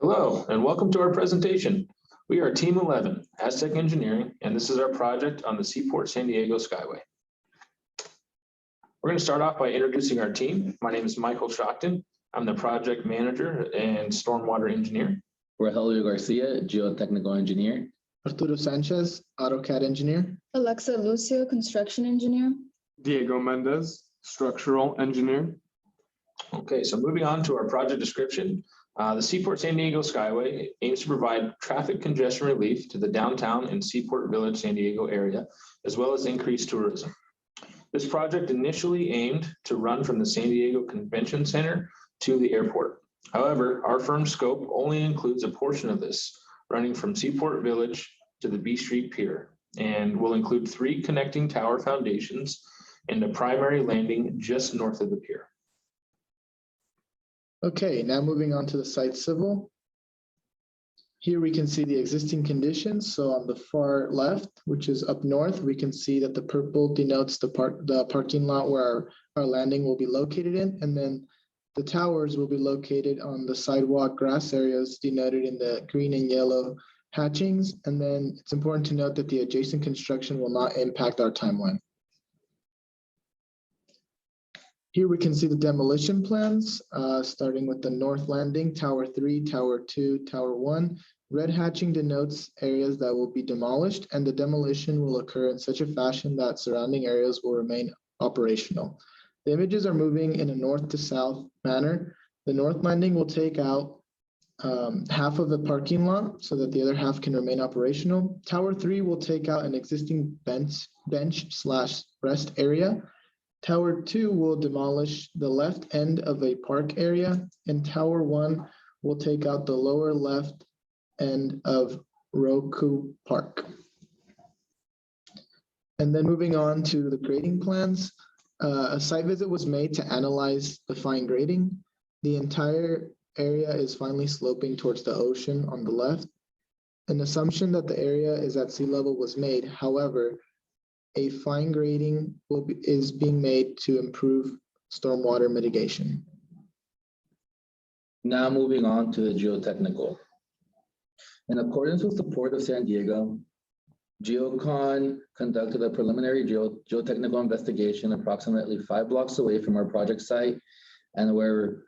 Hello, and welcome to our presentation. We are Team 11, Aztec Engineering, and this is our project on the Seaport San Diego Skyway. We're going to start off by introducing our team. My name is Michael Shockton. I'm the project manager and stormwater engineer. Rogelio Garcia, geotechnical engineer. Arturo Sanchez, AutoCAD engineer. Alexa Lucio, construction engineer. Diego Mendez, structural engineer. Okay, so moving on to our project description. The Seaport San Diego Skyway aims to provide traffic congestion relief to the downtown and Seaport Village San Diego area, as well as increase tourism. This project initially aimed to run from the San Diego Convention Center to the airport. However, our firm's scope only includes a portion of this, running from Seaport Village to the B Street Pier, and will include 3 connecting tower foundations and a primary landing just north of the pier. Okay, now moving on to the site civil. Here we can see the existing conditions. So on the far left, which is up north, we can see that the purple denotes the parking lot where our landing will be located in, and then the towers will be located on the sidewalk grass areas denoted in the green and yellow hatchings. And then it's important to note that the adjacent construction will not impact our timeline. Here we can see the demolition plans, starting with the north landing, Tower 3, Tower 2, Tower 1. Red hatching denotes areas that will be demolished, and the demolition will occur in such a fashion that surrounding areas will remain operational. The images are moving in a north to south manner. The north landing will take out half of the parking lot so that the other half can remain operational. Tower 3 will take out an existing bench/rest area. Tower 2 will demolish the left end of a park area, and Tower 1 will take out the lower left end of Roku Park. And then moving on to the grading plans, a site visit was made to analyze the fine grading. The entire area is finely sloping towards the ocean on the left. An assumption that the area is at sea level was made. However, a fine grading is being made to improve stormwater mitigation. Now moving on to the geotechnical. In accordance with the Port of San Diego, GeoCon conducted a preliminary geotechnical investigation approximately 5 blocks away from our project site and were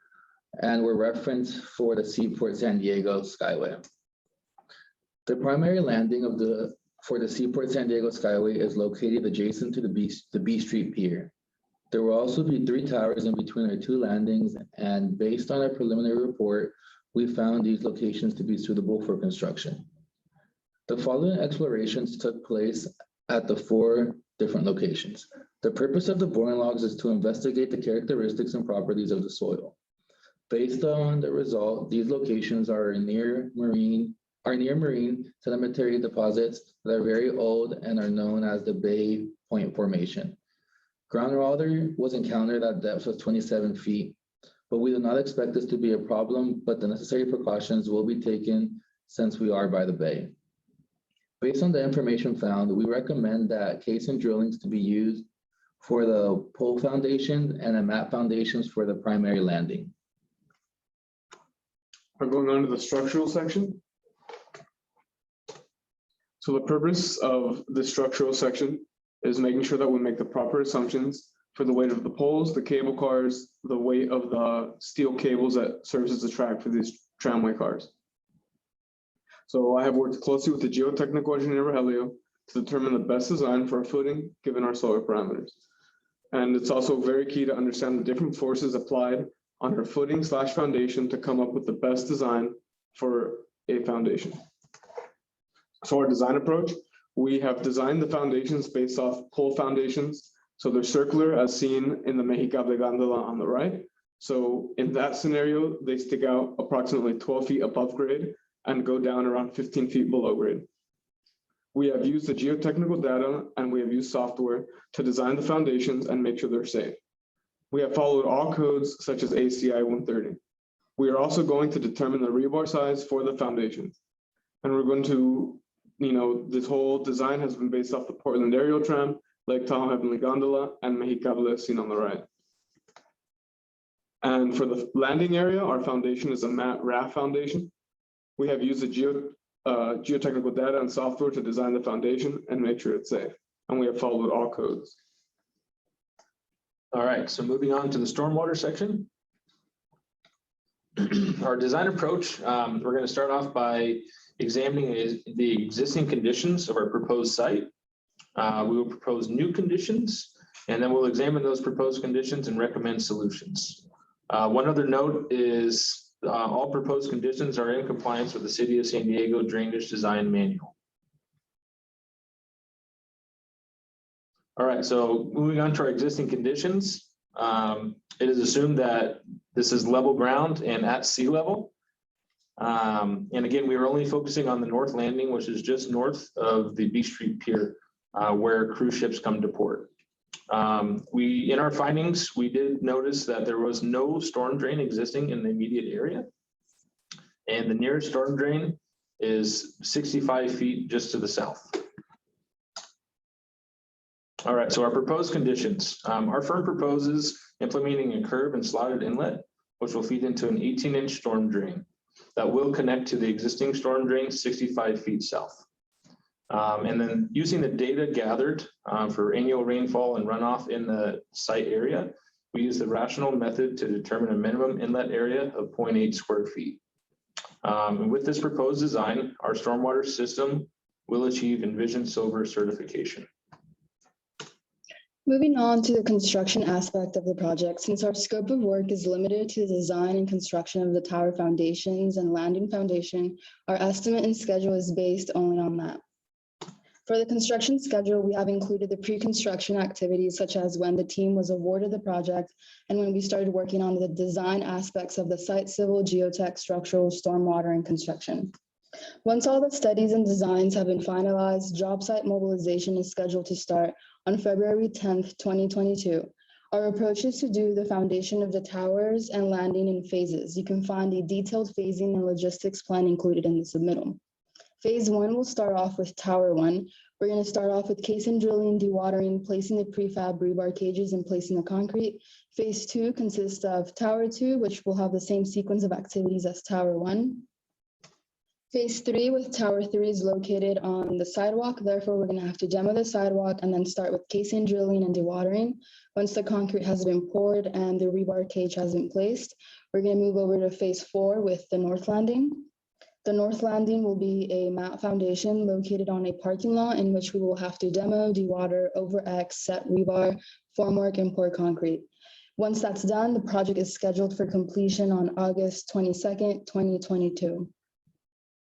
referenced for the Seaport San Diego Skyway. The primary landing for the Seaport San Diego Skyway is located adjacent to the B Street Pier. There will also be 3 towers in between our 2 landings, and based on our preliminary report, we found these locations to be suitable for construction. The following explorations took place at the 4 different locations. The purpose of the boring logs is to investigate the characteristics and properties of the soil. Based on the result, these locations are near marine sedimentary deposits that are very old and are known as the Bay Point Formation. Groundwater was encountered at depths of 27 feet, but we do not expect this to be a problem, but the necessary precautions will be taken since we are by the bay. Based on the information found, we recommend that caisson drillings to be used for the pole foundation and the mat foundations for the primary landing. We're going on to the structural section. So the purpose of the structural section is making sure that we make the proper assumptions for the weight of the poles, the cable cars, the weight of the steel cables that serves as the track for these tramway cars. So I have worked closely with the geotechnical engineer Rogelio to determine the best design for our footing given our soil parameters. And it's also very key to understand the different forces applied on our footing/foundation to come up with the best design for a foundation. So our design approach, we have designed the foundations based off pole foundations. So they're circular as seen in the Mexicable gondola on the right. So in that scenario, they stick out approximately 12 feet above grade and go down around 15 feet below grade. We have used the geotechnical data and we have used software to design the foundations and make sure they're safe. We have followed all codes such as ACI 130. We are also going to determine the rebar size for the foundations. And we're going to, this whole design has been based off the Portland Aerial Tram, Lake Tahoe Heavenly Gondola, and Mexicable as seen on the right. And for the landing area, our foundation is a mat raft foundation. We have used the geotechnical data and software to design the foundation and make sure it's safe. And we have followed all codes. All right, so moving on to the stormwater section. Our design approach, we're going to start off by examining the existing conditions of our proposed site. We will propose new conditions, and then we'll examine those proposed conditions and recommend solutions. One other note is all proposed conditions are in compliance with the City of San Diego Drainage Design Manual. All right, so moving on to our existing conditions. It is assumed that this is level ground and at sea level. And again, we are only focusing on the north landing, which is just north of the Beach Street Pier, where cruise ships come to port. In our findings, we did notice that there was no storm drain existing in the immediate area. And the nearest storm drain is 65 feet just to the south. All right, so our proposed conditions. Our firm proposes implementing a curb and slotted inlet, which will feed into an 18-inch storm drain that will connect to the existing storm drain 65 feet south. And then using the data gathered for annual rainfall and runoff in the site area, we use the rational method to determine a minimum inlet area of 0.8 square feet. And with this proposed design, our stormwater system will achieve Envision Silver certification. Moving on to the construction aspect of the project, since our scope of work is limited to the design and construction of the tower foundations and landing foundation, our estimate and schedule is based only on that. For the construction schedule, we have included the pre-construction activities such as when the team was awarded the project and when we started working on the design aspects of the site civil, geotech, structural, stormwater, and construction. Once all the studies and designs have been finalized, job site mobilization is scheduled to start on February 10th, 2022. Our approach is to do the foundation of the towers and landing in phases. You can find a detailed phasing and logistics plan included in the submittal. Phase 1 will start off with Tower 1. We're going to start off with casing drilling, dewatering, placing the prefab rebar cages, and placing the concrete. Phase 2 consists of Tower 2, which will have the same sequence of activities as Tower 1. Phase 3 with Tower 3 is located on the sidewalk. Therefore, we're going to have to demo the sidewalk and then start with casing drilling and dewatering. Once the concrete has been poured and the rebar cage has been placed, we're going to move over to Phase 4 with the north landing. The north landing will be a mat foundation located on a parking lot in which we will have to demo, dewater, over-X, set rebar, formwork, and pour concrete. Once that's done, the project is scheduled for completion on August 22nd, 2022.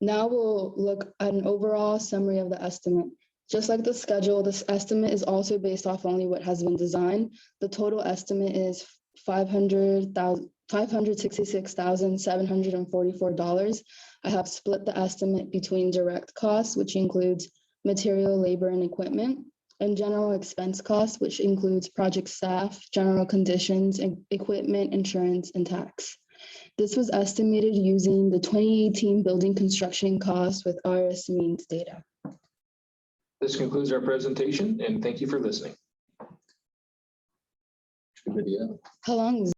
Now we'll look at an overall summary of the estimate. Just like the schedule, this estimate is also based off only what has been designed. The total estimate is $566,744. I have split the estimate between direct costs, which includes material, labor, and equipment, and general expense costs, which includes project staff, general conditions, and equipment, insurance, and tax. This was estimated using the 2018 building construction costs with RS means data. This concludes our presentation, and thank you for listening. Video. How long is